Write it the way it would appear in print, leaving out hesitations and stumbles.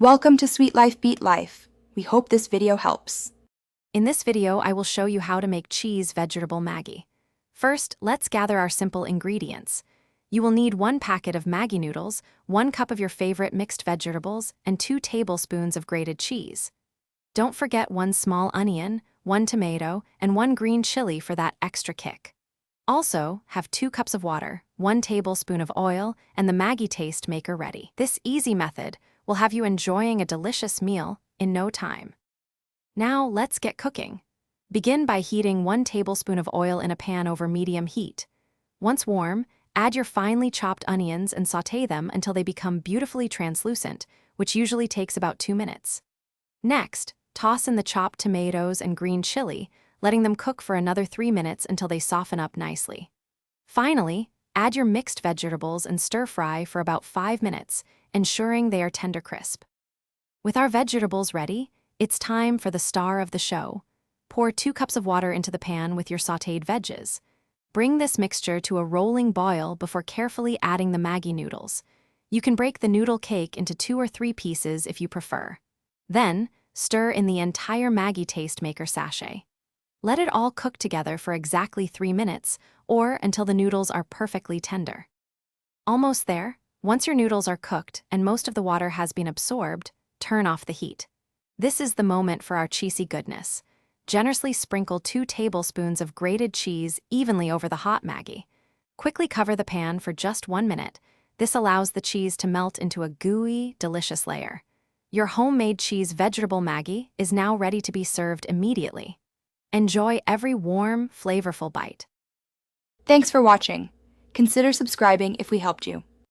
Welcome to Sweet Life Beat Life. We hope this video helps. In this video, I will show you how to make cheese vegetable Maggi. First, let's gather our simple ingredients. You will need 1 packet of Maggi noodles, 1 cup of your favorite mixed vegetables, and 2 tablespoons of grated cheese. Don't forget 1 small onion, 1 tomato, and 1 green chili for that extra kick. Also, have 2 cups of water, 1 tablespoon of oil, and the Maggi taste maker ready. This easy method will have you enjoying a delicious meal in no time. Now let's get cooking. Begin by heating 1 tablespoon of oil in a pan over medium heat. Once warm, add your finely chopped onions and sauté them until they become beautifully translucent, which usually takes about 2 minutes. Next, toss in the chopped tomatoes and green chili, letting them cook for another 3 minutes until they soften up nicely. Finally, add your mixed vegetables and stir-fry for about 5 minutes, ensuring they are tender crisp. With our vegetables ready, it's time for the star of the show. Pour 2 cups of water into the pan with your sautéed veggies. Bring this mixture to a rolling boil before carefully adding the Maggi noodles. You can break the noodle cake into 2 or 3 pieces if you prefer. Then, stir in the entire Maggi taste maker sachet. Let it all cook together for exactly 3 minutes, or until the noodles are perfectly tender. Almost there. Once your noodles are cooked and most of the water has been absorbed, turn off the heat. This is the moment for our cheesy goodness. Generously sprinkle 2 tablespoons of grated cheese evenly over the hot Maggi. Quickly cover the pan for just 1 minute. This allows the cheese to melt into a gooey, delicious layer. Your homemade cheese vegetable Maggi is now ready to be served immediately. Enjoy every warm, flavorful bite. Thanks for watching. Consider subscribing if we helped you.